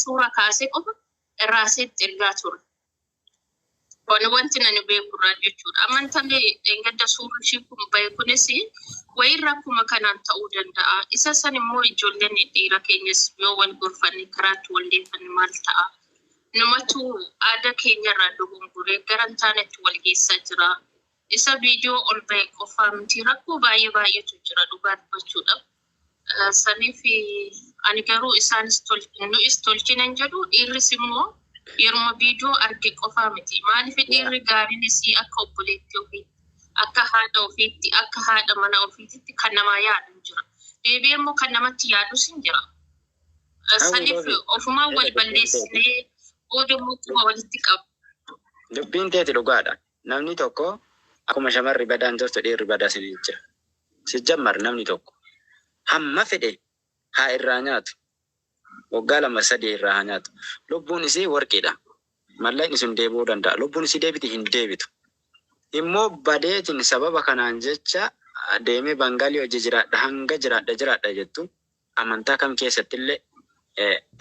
suuraa kaasee qofa irraaseetti ergaa ture. Wanti nani beekurraa jechuudha. Amantamee engadda suurri ishii kun bahe kunis wayirra akkuma kanaan ta'uu danda'a. Isa san immoo ijoolleen dhiira keenyas yoo wal gorfanne karaatti wal deefanne maal ta'a? Numatu aadaa keenyarraa dogongoree garan taanetti wal geessaa jira. Isa viidiyoo ol bahe qofaa miti rakkoo baay'eetu jira dhugaa dubbachuudhaaf. Saniif ani garuu isaanis tolchinan jedhu dhiirris immoo yeruma viidiyoo arge qofaa miti. Maaliif dhiirri gaariinis akka obboleetti ofii akka haadha ofiitti akka haadha mana ofiitti kan namaa yaadu jira. Deebi'ee immoo kan namatti yaadus hin jira. Saniif ofumaan wal balleessinee boodamuu quba walitti qabu. Dubbiin teeti dhugaadha. Namni tokko akkuma shamarri badaan jirtu dhiirri badaa sinii jira. Si jammar namni tokko hamma fedhe haa irraa nyaatu. Waggaa 2-3 irraa haa nyaatu. Lubbuun isii warqiidha. Mallayni sun deebi'uu danda'a. Lubbuun isii deebiti hin deebitu. Immoo badeetiin sababa kanaan jecha deemee bangalii hojii jiraadha hanga jiraadha jettu amantaa kam keessatti illee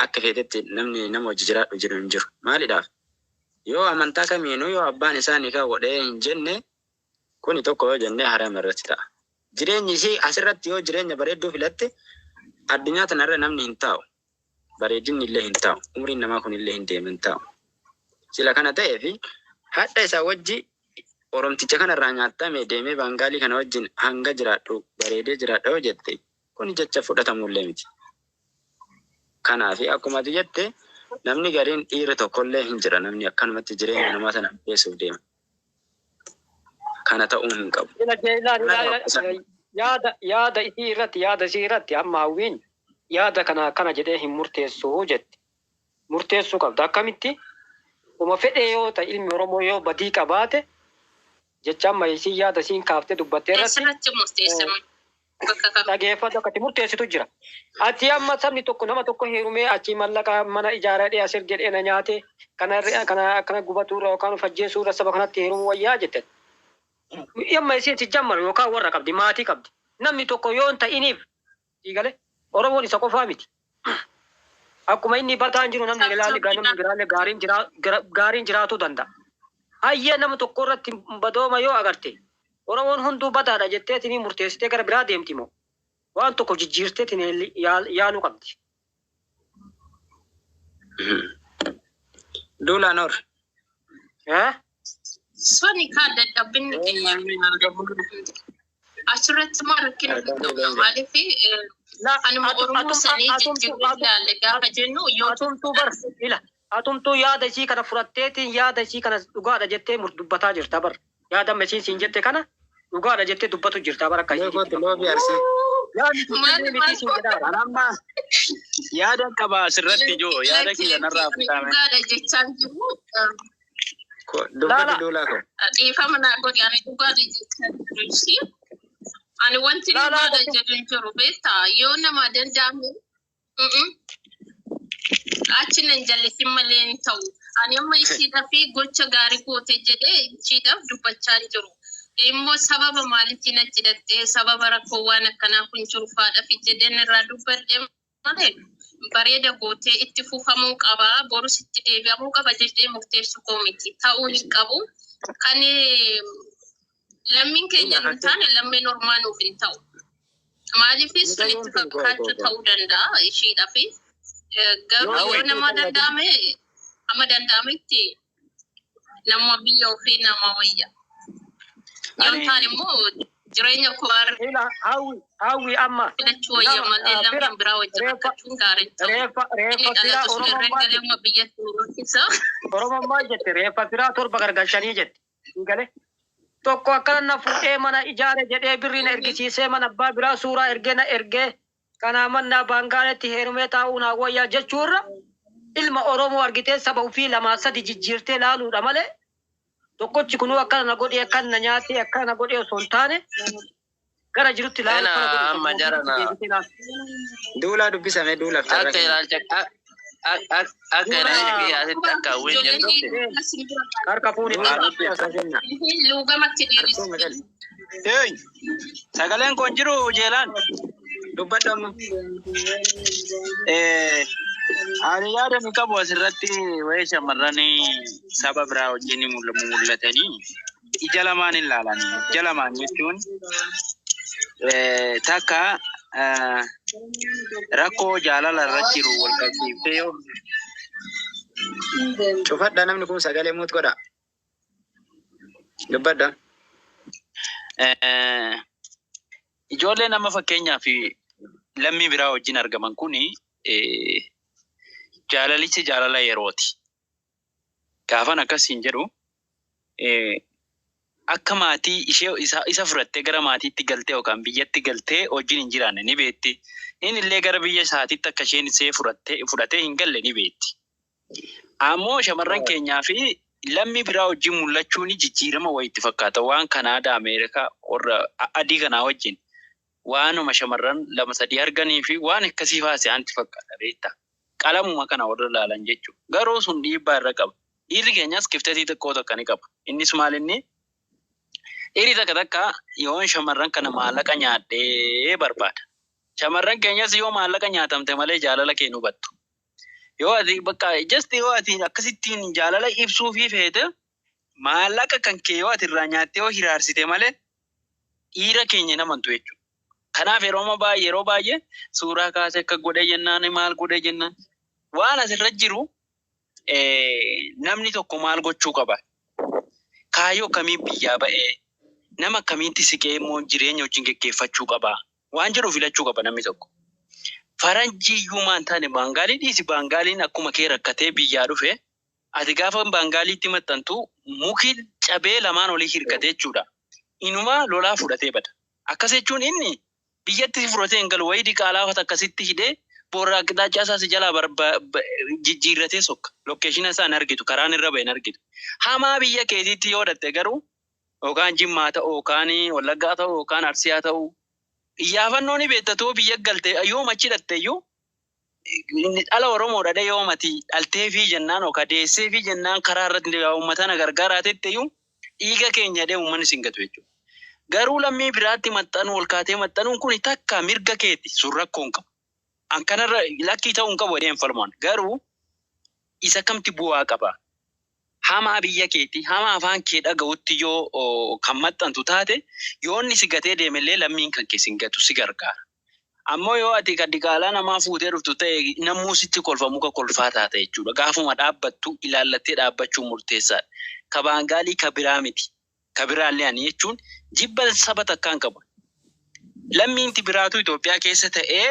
akka feetetti namni nama hojii jiraadhu jiru hin jiru. Maaliidhaaf? Yoo amantaa kamiinuu yoo abbaan isaanii kan godhee hin jenne kuni tokko yoo jennee haram irratti ta'a. Jireenyi isii asirratti yoo jireenya bareedduu filatte addunyaa tanarra namni hin taa'u. Bareedinni illee hin taa'u. Umriin namaa kun illee hin deemu hin taa'u. Sila kana ta'ee fi hadha isaa wajji oromticha kanarraa nyaatame deemee bangalii kana wajjin hanga jiraadhu bareedee jiraadha yoo jette kun jecha fudhatamullee miti. Kanaaf akkuma ati jette namni gariin dhiira tokkollee hin jira namni akkanumatti jireenya namaa sana keessuuf deema. Kana ta'uu hin qabu. Yaada isii irratti amma hawwiin yaada kana jedhee hin murteessuu jetti. Murteessuu qabda akkamitti? Uma fedhee yoo ta'e ilmi Oromoo yoo badii qabaate jecha amma isii yaada isiin kaaftee dubbattee irratti dhageeffatu akkatti murteessitu jira. Ati amma sabni tokko nama tokko heerumee achi mallaqa mana ijaaradhee asir jedhee na nyaate kana gubatuurra yookaan fajjeessuurra saba kanatti heerumuu wayyaa jette. Amma isiin si jammar yookaan warra qabdi maatii qabdi. Namni tokko yoo hin ta'iniif diigale Oromoon isa qofaa miti. Akkuma inni bataan jiru namni ilaalle gaariin jiraatuu danda'a. Hayyee nama tokko irratti badooma yoo agarte Oromoon hunduu badaadha jetteetiin murteessitee gara biraa deemti moo waan tokko jijjiirteetiin yaaluu qabdi. Duulaanoor. Soni kaan dadhabbinni keenya achirratti maa rakkina guddaa maaliif anuma Oromoo sanii jijjiiruu ilaalle gaafa jennu yoo atumtuu yaada isii kana fudhatteetiin yaada isii kana dhugaadha jettee dubbataa jirta bar. Yaada amma isiin siin jette kana dhugaadha jettee dubbatu jirta bar akka yaada qaba asirratti ijoo yaada kiyya narraa fudhame. Dhugaadha jechaan jiru. Dubbatu duulaa ko. Dhiifama naa godhi ani dhugaadha jechaan jiru. Ani wanti dhugaadha jedhan jiru beektaa yoo nama danda'amu achi nan jallisin malee hin ta'u. Ani amma ishiidhaaf gocha gaarii goote jedhee ishiidhaaf dubbachaa jiru. Immoo sababa maaliitiin achi dhattee sababa rakkoo waan akkanaa kun jiru faadhaaf jedheen irraa dubbadhee malee bareeda gootee itti fufamuu qaba borus itti deebi'amuu qaba jedhee murteessuu koo miti ta'uu hin qabu. Kan lammiin keenya nu taane lammiin ormaa nuuf hin ta'u. Maaliifis sun itti fakkaachuu ta'uu danda'a ishiidhaaf. Garuu yoo nama danda'ame amma danda'ametti nama biyya ofii nama wayya. Yoo ta'an immoo jireenya kowaar hawwi amma filachuu wayya malee lammiin biraa wajjin rakkachuun gaariin ta'u. Inni dhalatu sun irra galee biyya tuurootiisa. Oromummaa jette reeffa firaa torba gargalchanii jette. Galee tokko akkana na fuudhee mana ijaare jedhee birriin ergisiisee mana abbaa biraa suuraa ergee kana manna bangaaletti heerumee taa'uu naa wayyaa jechuurra ilma Oromoo argitee saba ofii 2-3 jijjiirtee laaluudha malee tokkochi kunuu akkana na godhee akkana na nyaatee akkana na godhee osoo hin taane gara jirutti laalu amma jarana duulaa dubbisame duulaaf akka ilaalcha yaasitti akka hawwiin jennutti harka fuuni luugamatti dhiirisu. sagaleen kun jiru jeelaan dubbadhamu Ani yaada ni qabu asirratti waa'ee shamarranii saba biraa wajjin mul'atanii ija lamaan ilaalan. Ija lamaan jechuun takka rakkoo jaalala irra jiru wal qabsiiftee yoo Cufadha namni kun sagalee muut godha. Dubbadha. ijoollee nama fakkeenyaa fi lammii biraa wajjin argaman kuni jaalalichi jaalala yerooti. Gaafan akkasiin jedhu akka maatii ishee isa fudhattee gara maatiitti galtee yookaan biyyatti galtee wajjin hin jiraanne ni beetti. Inni illee gara biyya isaatiitti akka isheen isee fudhattee hin galle ni beetti. Ammoo shamarran keenyaa fi lammii biraa wajjin mul'achuun jijjiirama wayiitti fakkaata. Waan Kanaadaa, Ameerikaa warra adii kanaa wajjin waanuma shamarran lama sadii arganii fi waan akkasii faase anti fakkaata beektaa. Qalamuma kana warra ilaalan jechuudha. Garuu sun dhiibbaa irra qaba. Dhiirri keenyas kiftetii xiqqoo tokko ni qaba. Innis maal inni dhiirri takka yoo shamarran kana maallaqa nyaadhee barbaada. Shamarran keenyas yoo maallaqa nyaatamte malee jaalala kee nu hubattu. Yoo ati bakka yoo ati akkasittiin jaalala ibsuu fi feete maallaqa kan kee yoo ati irraa nyaattee yoo hiraarsite malee dhiira keenya namantu jechuudha. Kanaaf yeroo baay'ee suuraa kaasee akka godhe jennaan maal godhe jennaan waan asirra jiru namni tokko maal gochuu qaba? Kaayyoo akkamii biyyaa ba'ee nama akkamiitti siqee immoo jireenya wajjin gaggeeffachuu qaba? Waan jedhu filachuu qaba namni tokko. Faranjii iyyuu maan taane Baangaalii dhiisi. Baangaaliin akkuma kee rakkatee biyyaa dhufe ati gaafa Baangaaliitti maxxantu muki cabee lamaan olii hirkatee jechuudha. Inumaa lolaa fudhatee bada. Akkas jechuun inni biyyatti fudhatee hin galu wayii diqaalaafata akkasitti hidhee boorraa qixaachaa isaas jalaa jijjiirratee sokka. Lokeeshina isaa hin argitu, karaan irra ba'e hin argitu. Hamaa biyya keetiitti yoo dhatte garuu yookaan Jimmaa ta'uu, yookaan Wallaggaa ta'uu, yookaan Arsiyaa ta'uu iyyaafannoo ni beektatoo biyya galte yoo machi dhatte iyyuu dhala Oromoo dhadhe yoo mati dhaltee fi jennaan yookaan deessee fi jennaan karaa irratti uummata na gargaaraatetti iyyuu dhiiga keenya dhee uummanni sin gatu jechuudha. Garuu lammii biraatti maxxanuu ol kaatee maxxanuun kun takka mirga keeti sun rakkoon qabu. An kanarra lakkii ta'uu hin qabu jedhee hin falmaan. Garuu isa kamti bu'aa qaba? Hamaa biyya keetii, hamaa afaan kee dhaga'utti yoo kan maxxantu taate yoo inni si gatee deemellee lammiin kan kee sin gatu si gargaara. Ammoo yoo ati diqaalaa namaa fuutee dhuftu ta'e namuu sitti kolfa muka kolfaa taate jechuudha. Gaafuma dhaabbattu ilaallattee dhaabbachuun murteessaadha. Ka Baangaalii ka biraa miti. Ka biraallee ani jechuun jibba saba takkaan qabu. Lammiinti biraatu Itoophiyaa keessa ta'ee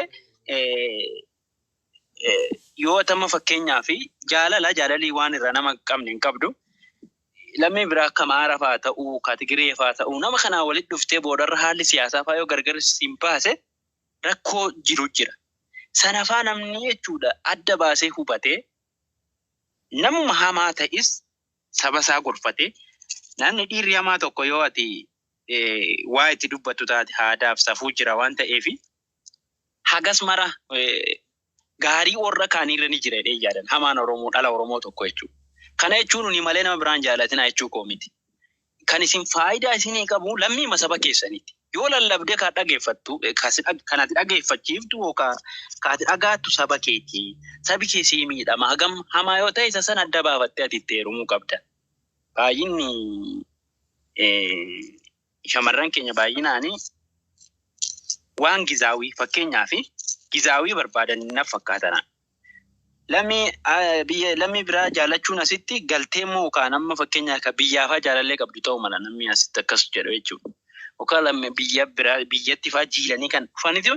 yoo tama fakkeenyaa fi jaalalii waan irra nama qabne hin qabdu. Lammii biraa akka Amaarafaa ta'uu, ka Tigireefaa ta'uu nama kanaa walitti dhuftee boodarra haalli siyaasaa fa'aa yoo gargar siin baase rakkoo jiru jira. Sanafaa namni jechuudha adda baasee hubatee namuma hamaa ta'is saba isaa gorfatee namni dhiirri hamaa tokko yoo ati waa itti dubbattu taate aadaaf safuu jira waan ta'eef hagas mara gaarii warra kaanirra ni jira jedhee yaadan hamaan Oromoo dhala Oromoo tokko jechuudha. Kana jechuun uni malee nama biraan jaalatina jechuu koo miti. Kan isin faayidaa isinii qabu lammii saba keessaniiti. Yoo lallabdee ka dhageeffattu kanatti dhageeffachiiftu yookaan kaati dhagaattu saba keetii. Sabi keessii miidhama hagam hamaa yoo ta'e isa sana adda baafattee ati itti heerumuu qabda. Baay'inni shamarran keenya baay'inaanii waan gizaawii fakkeenyaa fi gizaawii barbaadan na fakkaatana. Lammii biraa jaalachuun asitti galtee moo yookaan amma fakkeenyaa ka biyyaafaa jaalallee qabdu ta'uu mala namni asitti akkas jedhu jechuudha. Yookaan lammii biyyatti fa'aa jiilanii kan dhufaniti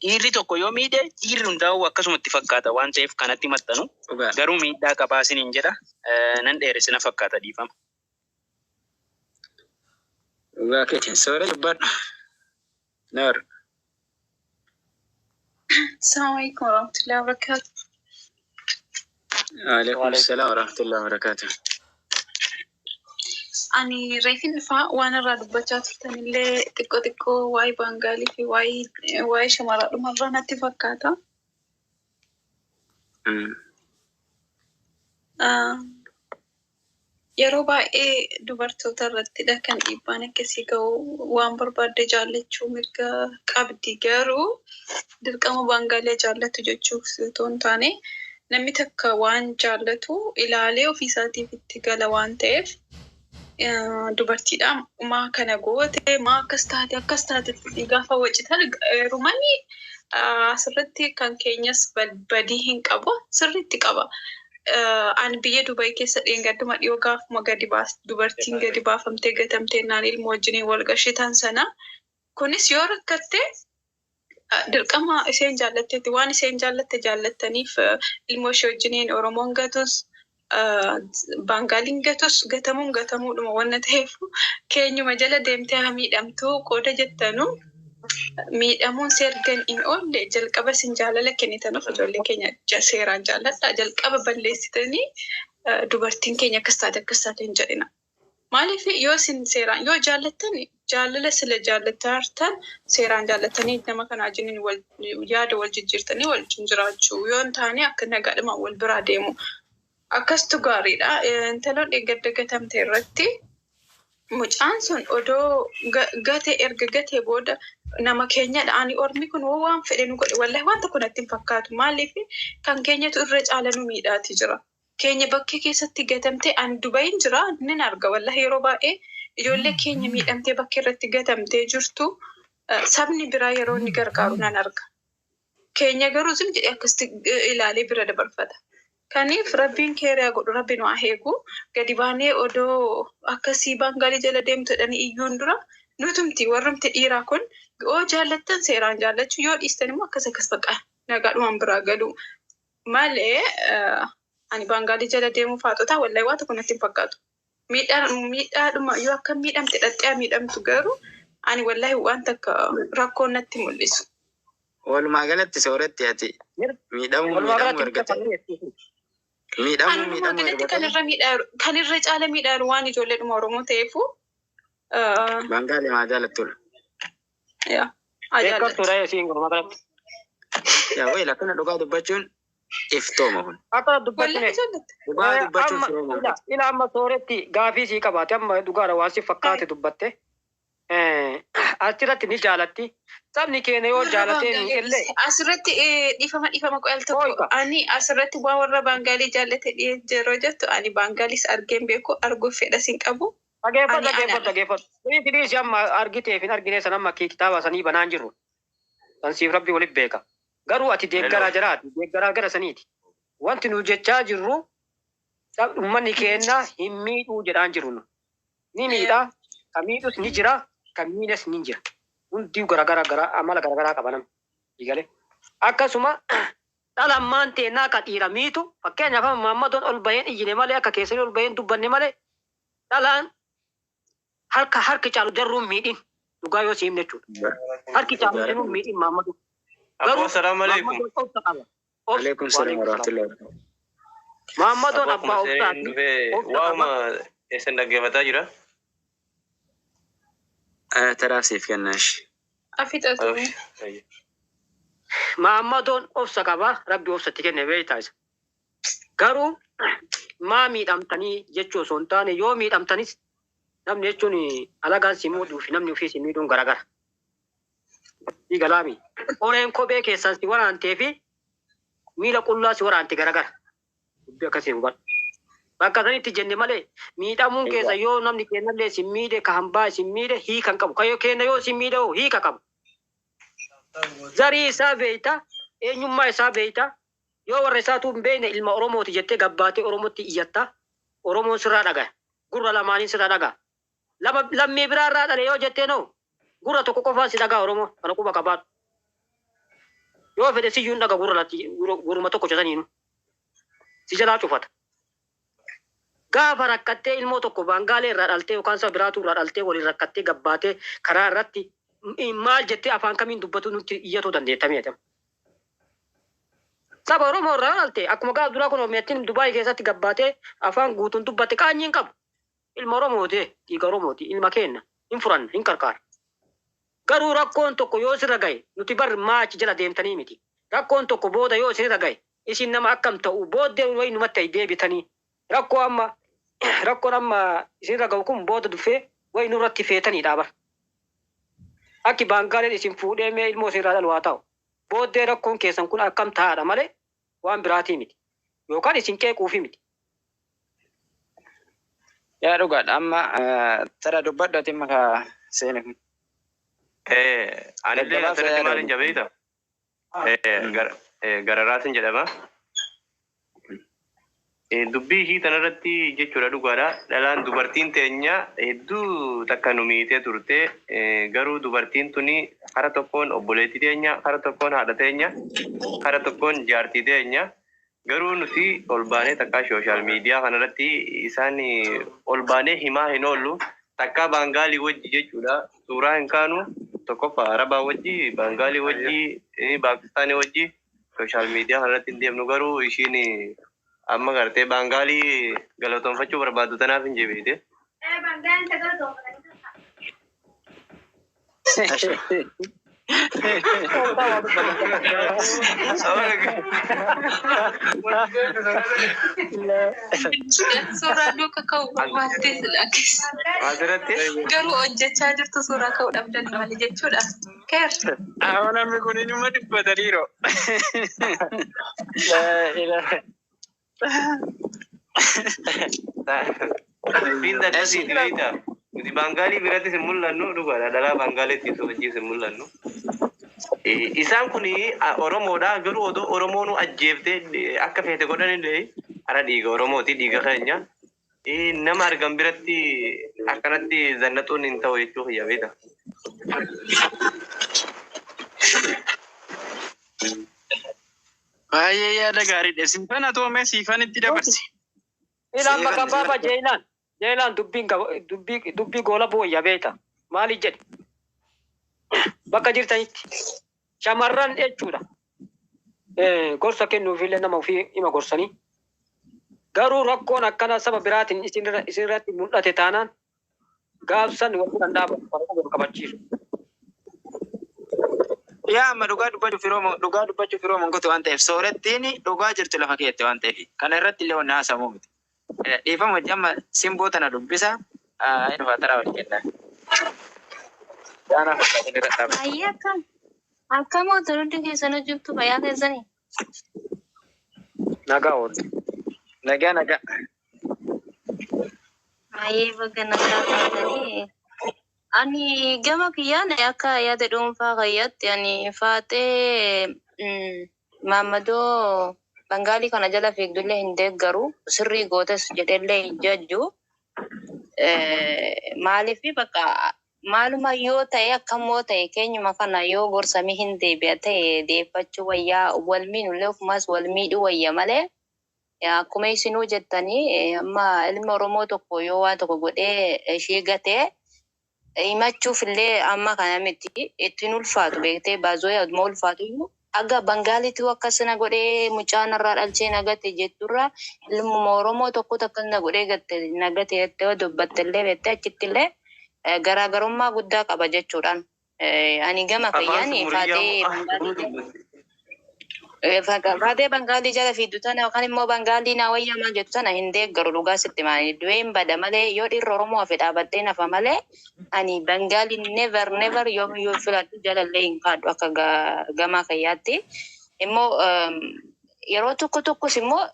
dhiirri tokko yoo miidhe dhiirri hundaa'uu akkasumatti fakkaata waan ta'eef kanatti maxxanu garuu miidhaa qabaa isiniin jedha nan dheeressina fakkaata dhiifama. Dhugaa keetiin soora dubbadha. Noor. Assalamualaikum warahmatullahi wabarakatuh. Waalaikumsalam warahmatullahi wabarakatuh. Ani reefin dhufaa waan irraa dubbachaa turtanillee xiqqoo waa'ee Baangaalii fi waa'ee shamaraa dhumarraa natti fakkaata. yeroo baay'ee dubartoota irrattidha kan dhiibbaan akkasii ga'u waan barbaadde jaallachuu mirga qabdi garuu dirqama baangaalee jaallatu jechuuf otoo hin taane namni takka waan jaallatu ilaalee ofiisaatiif itti gala waan ta'eef dubartiidha maa kana goote maa akkas taate gaafa wacitan rumanii asirratti kan keenyas badii hin qabu sirriitti qaba. An biyya Dubai keessa dheengadduma dhiyoo gaafuma dubartiin gadi baafamtee gatamtee naan ilmoo wajjiniin wal gashitan sana. Kunis yoo rakkatte dirqama isheen jaallatteetti waan isheen jaallattaniif ilmoo ishee wajjiniin Oromoon gatus Baangaaliin gatus gatamuudhuma wanna ta'eef keenyuma jala deemtee miidhamtuu qooda jettanu. Miidhamuun seergan in oolle jalqaba sin jaalala kennitanuuf ijoollee keenya seeraan jaalladha jalqaba balleessitanii dubartiin keenya akkas taate hin jedhina. Maaliif yoo sin seeraan yoo jaallattan jaalala sila jaallatartan seeraan jaallatanii nama kanaa jiniin yaada wal jijjiirtanii wal jiraachuu yoo hin taane akka nagaadhuma wal biraa deemu. Akkastu gaariidha. Intaloon dheengadda gatamte irratti mucaan sun odoo erga gatee booda nama keenyadha. Ani ormi kun waan fedhe nu godhe wallahi waan tokko natti hin fakkaatu. Maaliif kan keenyatu irra caala nu miidhaati jira. Keenya bakkee keessatti gatamtee ani Dubayin jira nin arga wallahi yeroo baay'ee ijoollee keenya miidhamtee bakkee irratti gatamtee jirtu sabni biraa yeroo inni gargaaru nan arga. Keenya garuu zim jedhee akkasitti ilaalee bira dabarfata. Kaniif rabbiin keeriyaa godhu rabbiin waa eegu gadi baanee odoo akkasii baangaalii jala deemtu jedhanii iyyuun dura nutumti warrumti dhiiraa kun yoo jaallattan seeraan jaallachuu yoo dhiistan immoo akkas baqa nagaadhumaan biraa galu malee ani baangaalii jala deemuu faaxotaa wallahi waan tokko natti hin fakkaatu. Miidhaadhuma yoo akka miidhamte dhaxxee miidhamtu garuu ani wallahi waan takka rakkoon natti mul'isu. Walumaa galatti sooratti ati miidhamuu argate. Kan irra caala miidhaaru waan ijoolleedhuma Oromoo ta'eefu. Baangaalee maa jaallattudha? Yaa wayila kana dhugaa dubbachuun iftooma kun. Akka dubbachuun dhugaa dubbachuun firooma. Ila amma sooretti gaafii sii qabaate amma dhugaadha waan si fakkaate dubbatte. Asirratti ni jaalatti. Sabni keenya yoo jaalatee ni illee. Asirratti dhiifama qo'al tokko. Ani asirratti waan warra baangaalii jaallate yeroo jettu ani baangaaliis argeen beeku arguuf fedhas hin qabu. Dhageeffatu. Firiis amma argiteef hin argine san amma kitaaba sanii banaan jirru. San siif rabbi waliif beeka. Garuu ati deeggaraa jiraati. Deeggaraa gara saniiti. Wanti nu jechaa jirru uummanni keenya hin miidhuu jedhaan jirru. Ni miidhaa. Kan miidhus ni jira. Kan miidhas ni jira. Hundi amala garaagaraa qabanam. Eegale. Akkasuma dhalammaan teennaa kan dhiira miitu fakkeenyaaf Muhammadoon ol baheen iyyine malee akka keessanii ol baheen dubbanne malee dhalaan harki caalu jarruun miidhin dhugaa yoo siimne jechuudha. Harki caalu jarruun miidhin Muhammadu. Abbo salaam alaikum. Alaikum salaam warahmatullahi. Muhammadoon abbaa obsaati. Waama eessan dhaggeeffataa jira? Taraasiif kennash. Afixatu. Muhammadoon obsa qaba rabbi obsatti kenne beektaa isa. Garuu maa miidhamtanii jechuu osoo hin taane yoo miidhamtanis namni jechuun alagaan si miidhuu fi namni ofii si miidhuun garaagara. Igalaami. Oreen kophee keessan si waraantee fi miila qullaa si waraante garaagara. Dubbii akkasii hubadhu. Bakka sanitti jenne malee miidhamuun keessa yoo namni kennallee si miidhe ka hambaa si miidhe hiikan qabu. Kayyoo kenna yoo si miidhe hiika qabu. Zarii isaa beeyta, eenyummaa isaa beeyta. Yoo warra isaatu hin beekne ilma Oromooti jettee gabbaatee Oromootti iyyatta. Oromoon sirraa dhaga'a. Gurra lamaaniin sirraa dhaga'a. Lammii biraa irraa dhale yoo jettee noo gurra tokko qofaan si dhaga'a Oromoo kana quba qabaatu. Yoo fedhe siyyuun dhaga gurruma tokko chataniinu. Si jalaa cufata. Gaafa rakkattee ilmoo tokko baangaalee irraa dhaltee yookaan isa biraatu irraa dhaltee waliin rakkattee gabbaatee karaa irratti maal jettee afaan kamiin dubbatu nutti iyyatuu dandeettamee jedhama. Saba Oromoo irraa dhalte akkuma gaafa duraa kun Oromiyyaattiin Dubaayii keessatti gabbaatee afaan guutuun dubbatte qaanyiin qabu. Ilma Oromooti dhiiga Oromooti ilma keenya hin furanne hin qarqaara. Garuu rakkoon tokko yoo sirra gahe nuti bar maachi jala deemtanii miti. Rakkoon tokko booda yoo sirra gahe isin nama akkam ta'u booddee wayi numatti deebitanii rakkoo amma rakkoon amma isinirra gahu kun booda dhufee wayi nurratti feetaniidha bar. Akki baangaaleen isin fuudhee mee ilmoo isinirraa dhalu haa ta'u. Booddee rakkoon keessan kun akkam ta'aadha malee waan biraatii miti. Yookaan isin qeequufi miti. Yaa dhugaadha amma tara dubbadhu ati maka seene kun. Anillee asirratti maalin jabeeta? Gararaatiin jedhama. Dubbii ishii tanarratti jechuudha dhugaadha. Dhalaan dubartiin teenya hedduu takka nu miitee turte. Garuu dubartiin tuni kara tokkoon obboleettii teenya, kara tokkoon haadha teenya, kara tokkoon jaartii teenya. Garuu nuti ol baanee takka sooshaal miidiyaa kanarratti isaan ol baanee himaa hin oollu. Takka baangaalii wajji jechuudha. Suuraa hin kaanu tokkoffaa Arabaa wajji, baangaalii wajji, Paakistaanii wajji sooshaal miidiyaa kanarratti hin deemnu. Garuu ishiin amma gartee baangaalii galatoonfachuu barbaadu tanaaf hin jebeete. Suuraa duuka ka'u barbaaddee silaakees. Asirratti Garuu hojjechaa jirtu suuraa ka'uu dhabdan maali jechuudha. Keer. Namni kun inuma dubbataniiru. Dubbiin dadhabsiiti beektaa? Nuti baangaalii biratti sin mul'annu dhugaadha. Dhalaa baangaaliitti wajjin sin mul'annu. Isaan kun Oromoodha. Garuu odoo Oromoo nu ajjeeftee akka feete godhanillee hara dhiiga Oromooti dhiiga keenya. Nama argan biratti akkanatti zannaxuun hin ta'u jechuu fayyaa beektaa? Baay'ee yaada gaariidha. Siifan atoomee siifan itti dabarsi. Ilaan bakka baaba Jeelaan. Jeelaan dubbii goola booyya beeta. Maali jedhe? Bakka jirtanitti shamarran jechuudha. Gorsa kennuufillee nama ofii hima gorsanii. Garuu rakkoon akkana saba biraatiin isinirratti mul'ate taanaan gaafsan wanti danda'amu qabachiisu. Yaa amma dhugaa dubbachuuf yeroo manguutu waan ta'eef soorettiin dhugaa jirtu lafa keetti waan ta'eef kana irratti illee wanna haasamuu miti. Dhiifama hojii amma simboo tana dubbisa inni faataraa wal kennaa. Daanaa fakkaatanii irra dhaabata. Baay'ee akkam ooltonni keessan hojjectu fayyaa keessanii. Nagaa oolu. Nagaa. Baay'ee bakka nagaa taatanii. Ani gama kiyyaan akka yaada dhuunfaa kiyyaatti ani faatee Maammadoo Bangaalii kana jala fiigdullee hin deeggaru sirrii gootes jedhellee hin jajju. Maaliif bakka maaluma yoo ta'e akkamoo ta'e keenyuma kana yoo gorsamii hin deebi'a ta'e deeffachuu wayyaa wal miinullee ofumas wal miidhuu wayya malee akkuma isinuu jettanii amma ilma Oromoo tokko yoo waan tokko godhee ishee gatee himachuuf illee amma kana miti ittiin ulfaatu beektee baazoo yaaduma ulfaatu iyyuu aga Bangaaliitu akkasina godhee mucaan irraa dhalchee nagate jetturra ilma Oromoo tokko akkasina godhee nagate jettee dubbatte illee beektee achitti illee garaagarummaa guddaa qaba jechuudhaan. Ani gama kiyyaanii faatee Bangaalii jala fiiddu tana yookaan immoo Bangaalii naa wayyamaa jettu tana hin deeggaru dhugaa sitti maanii du'een bada malee yoo dhiirri Oromoo hafe dhaabattee nafa malee ani Bangaalii never yoo filadhu jalallee hin kaadhu akka gama kiyyaatti. Immoo yeroo tokkos immoo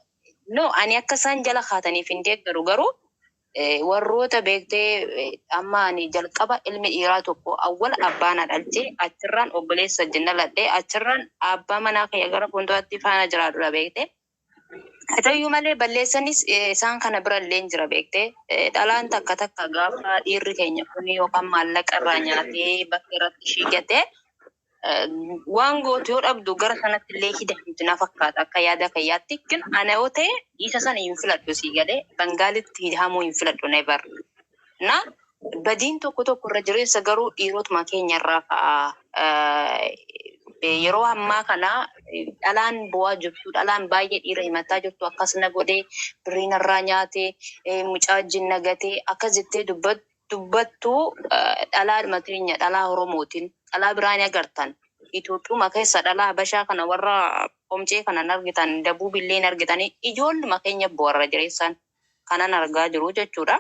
no ani akka isaan jala kaataniif hin deeggaru garuu warroota beektee amma ani jalqaba ilmi dhiiraa tokko awwal abbaana dhalchee achirraan obboleessa jenna ladhee achirraan abbaa manaa kiyya gara fuulduraatti faana jiraadudha beektee. Haa ta'uyyuu malee balleessanis isaan kana birallee hin jira beektee dhalaan takka gaafa dhiirri keenya kun yookaan maallaqa irraa nyaatee bakka irratti shiigatee waan gootu yoo dhabdu gara sanatti illee hidhamtu na fakkaata akka yaada kiyyaatti kin ana yoo ta'e isa sana hin filadhu sii galee Bangaalitti hidhamuu hin filadhu never. Na badiin tokko irra jireessa garuu dhiirotuma keenya irraa ka'a. Yeroo ammaa kana dhalaan bu'aa jirtu dhalaan baay'ee dhiira himataa jirtu akkasina godhee birriin irraa nyaatee mucaa wajjin nagatee akkas jettee dubbattu dhalaa mateenya dhalaa Oromootiin dhalaa biraan agartan Itoophiyaa keessa dhalaa Habashaa kana warra qomcee kana argitan Dabuubillee argitanii ijoolluma keenya bu'arra jireessan kanan argaa jiru jechuudha.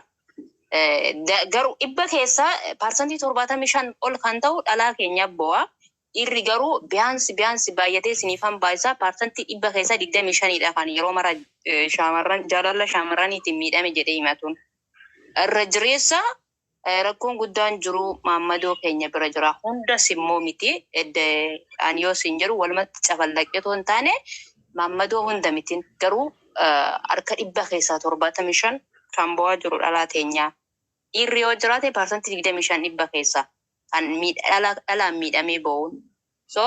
Garuu dhibba keessa parsantii 75 ol kan ta'u dhalaa keenya bu'a. Irri garuu biyaansi baay'atee sinifan baay'isaa parsantii dhibba keessa 25dha kan yeroo mara shaamarran jaalala shaamarraniitiin miidhame jedhee himatuun. Irra jireessa rakkoon guddaan jiru maammadoo keenya bira jira. Hundas immoo miti ani yoo sin jedhu walumatti cafallaqetoo hin taane maammadoo hunda mitiin garuu harka dhibba keessaa 75 kan bu'aa jiru dhalaa teenyaa. Irri yoo jiraate parsantii 25 dhibba keessaa kan dhalaan miidhamee ba'uun. So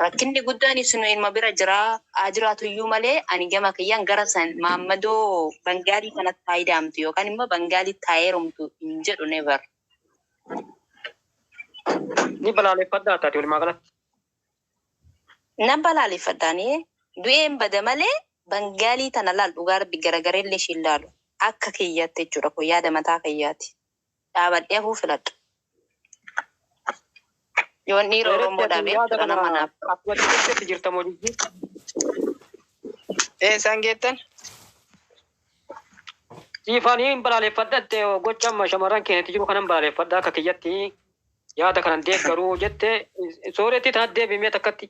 rakkinni guddaan isinu ilma bira jiraatu iyyuu malee ani gama kiyyaan gara san maammadoo Bangaalii kanatti faayidamtu yookaan immoo Bangaalii taa'eerumtu hin jedhu never. Ni balaaleffadhaa taate walumaa galatti. Nan balaaleffadhaanii du'een bada malee Bangaalii tana laal dhugaa rabbi garagareellee ishiin laalu akka kiyyaatti jechuudha kun yaada mataa kiyyaati. Dhaabadhee hafuu filadha. Yoon dhiira Oromoo dhaabee jechuudha nama naaf. Akkuma xixiqqeetti jirta moo jijji? Isaan geettan? Siifanii hin balaaleffadhatte gocha amma shamarran keenyatti jiru kanan balaaleffadhaa akka kiyyatti yaada kanan deeggaruu jette sooretti tana deebimee takkatti.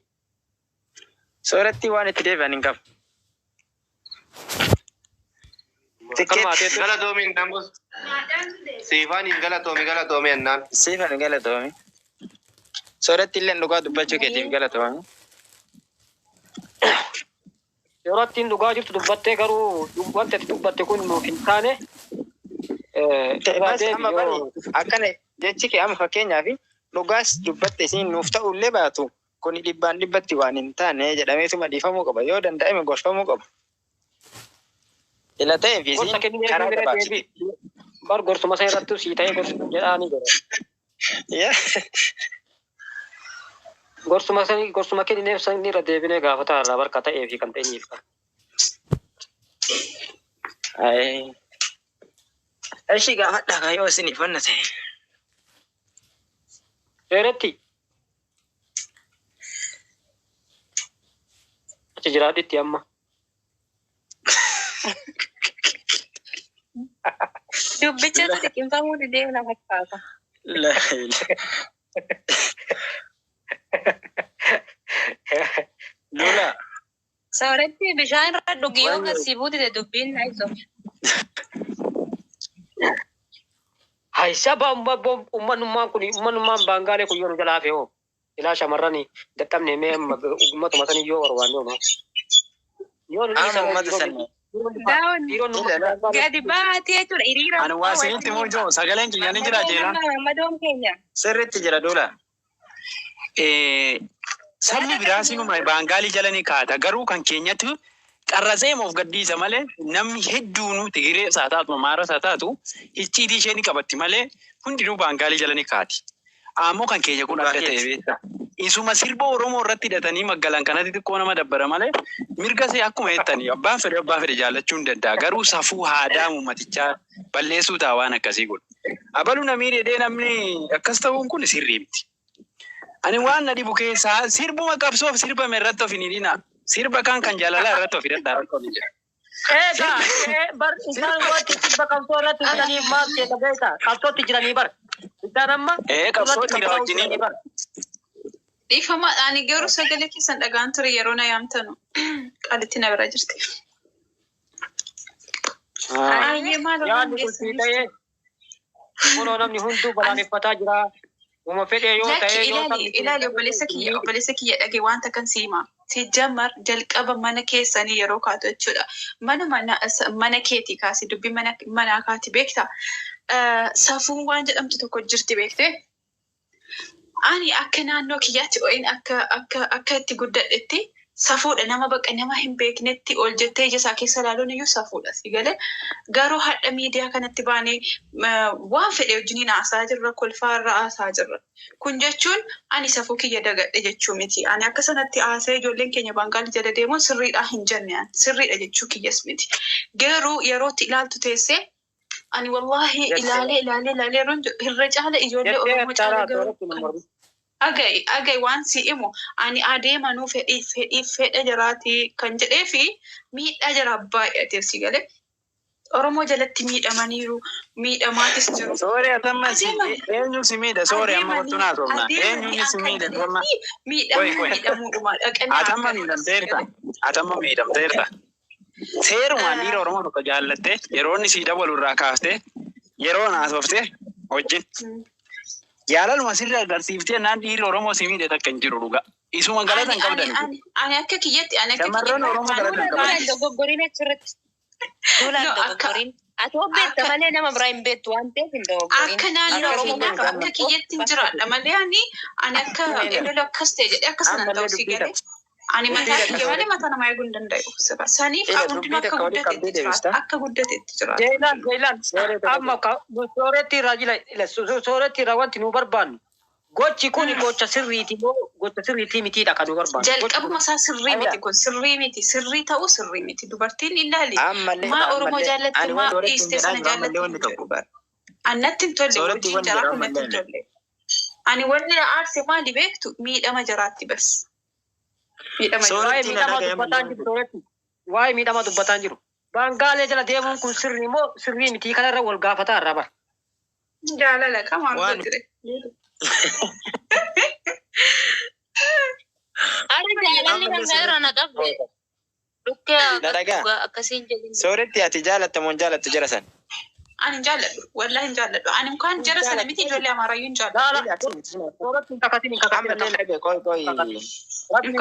Sooretti waan itti deebi'an hin qabu. Galatoomi nambus. Siifaan hin galatoomi ennaan. Siifan hin galatoomi. Sooretti illee dhugaa dubbachuu keetiif galatoomi. Yeroo ittiin dhugaa jirtu dubbattee garuu wanti ati dubbatte kun nuuf hin taane. Amma bari akkana jechi kee amma fakkeenyaaf dhugaas dubbatte isiin nuuf ta'ullee baatu kun dhibbaan dhibbatti waan hin taane jedhameetuma dhiifamuu qaba yoo danda'ame gorfamuu qaba. Ila ta'e fi isiin karaa gabaabsiti. Bar gorsuma isaa irratti sii ta'ee gorsuma jedhaanii jira. Gorsuma kennineef sanni irra deebinee gaafata irraa barka ta'ee fi kan ta'iniif kan. Ishii gaafadhaa kan yoo isin ifanna ta'e. Seeretti. Achi jiraadhitti amma. Dubbicha xiqqeeffamuu didee na fakkaata. Lula. Sooretti bishaan irra dhugi yoo kasii buutite dubbiin na iso. Haisha ummanummaan kun ummanummaan Bangaalee kun yoo nu jalaa fe'oo. Ilaa shamarranii dadhabne mee ummatuma sanii yoo barbaanne homaa. Yoo nu dhiisan ummata sanii. Gadi baatee jechuudha hiriira. Ani waa isinitti immoo ijoo sagaleen kiyya ni jira jeelaan. Madoon keenya. Sirriitti jira Lula. Sabni biraa sinuma Bangaalii jala ni kaata garuu kan keenyatti qarrazee moof gaddiisa malee namni hedduun Tigiree isaa taatu Amaara isaa taatu icciitii ishee ni qabatti malee hundinuu Bangaalii jala ni kaati. Ammoo kan keenya kun adda ta'e beektaa. Isuma sirba Oromoo irratti hidhatanii magaalaan kanatti xiqqoo nama dabbara malee mirga see akkuma jettanii abbaan fedhe jaallachuu hin danda'a garuu safuu aadaa uummatichaa balleessuu ta'a waan akkasii godhu. Abaluu namii dheedee namni akkas ta'uun kun sirrii miti. Ani waan na dhibu keessaa sirbuma qabsoof sirbame irratti of hin hidhina. Sirba kan jaalalaa irratti of hidhadhaa rakkoo ni jira. Isaan wanti sirba qabsoo irratti hidhanii maal ta'e dhageessa qabsootti jiranii bar. Isaan amma. Qabsootti jira wajjiniin. Dhiifama ani garuu sagalee keessan dhagaan ture yeroo na yaamtanu qaalitti na bira jirti. Yaadni kun sii ta'ee kunoo namni hunduu balaaleffataa jira. Uma fedhe yoo ta'e ilaali obboleessa kiyya dhage wanta kan siima. Si jammar jalqaba mana keessanii yeroo kaatu jechuudha. Mana keetii kaasi dubbii manaa kaati beekta. Safuun waan jedhamtu tokko jirti beekte. Ani akka naannoo kiyyaatti ooyin akka itti guddadhetti safuudha nama bakka nama hin beeknetti ol jettee ija isaa keessa ilaaluun iyyuu safuudha si galee garuu hadha miidiyaa kanatti baanee waan fedhe wajjiniin haasaa jirra kolfaa irra haasaa jirra. Kun jechuun ani safuu kiyya dagadhe jechuu miti. Ani akka sanatti haasee ijoolleen keenya Bangaalii jala deemuun sirriidha hin jenne sirriidha jechuu kiyyas miti. Garuu yerootti ilaaltu teessee ani wallahi ilaalee irra caala ijoollee Oromoo caala garuu Agai waan si imu ani adeemanuu fedha jiraati kan jedhee fi miidhaa jira baay'ateef si galee Oromoo jalatti miidhamaniiru miidhamaatis jiru. Soore atammas eenyu simida soore amma kotuna torna eenyu simida torna miidhamuudhuma dhaqanii atamma miidhamteerta atamma miidhamteerta seerumaan dhiira Oromoo tokko jaallatte yeroo inni siidha walirraa kaaftee yeroo naasofte wajjin jaalaluma sirrii agarsiiftee naan dhiirri Oromoo simida takka hin jiru dhuga isuma galatan qabdan ani akka kiyyatti ani akka shamarran Oromoo galatan qabdan dogoggoriin achirratti duulaan dogoggorin ati obbeetta malee nama biraa hin beektu waan ta'eef hin dogoggorin akka naannoo Oromoo akka kiyyatti hin jiraadha malee ani akka edola akkas ta'e jedhee akka sanan ta'u si galee ani mataa kiyya malee mataa namaa eeguu hin danda'u saniif hundinuu akka guddateetti jiraata. Jeelaan amma sooretti irraa jila sooretti irraa wanti nu barbaannu gochi kun gocha sirriiti moo gocha sirriitii mitiidha kan nu barbaannu. Jalqabuma isaa sirrii miti kun sirrii miti sirrii ta'uu sirrii miti dubartiin ilaali maa Oromoo jaallatti maa dhiiste sana jaallatti annatti hin tolle hojiin jaraa kunnatti hin tolle ani wanni na aarse maali beektu miidhama jaraatti bas waa'ee miidhama dubbataan jiru baangaalee jala deemuun kun sirrii moo sirrii mitii kanarra wal gaafataa irraa bara. Jaalala qamaan godhire. Ari jaalalli kan irra na qabde dhukkee akkasiin jedhin. Sooretti ati jaalatta moo jaalattu jara san? Ani jaaladhu wallahi hin jaaladhu ani mukaan jara sana miti ijoollee Amaarayyuu hin jaaladhu. Sooretti hin kakatin hin kakatin. Amma illee koi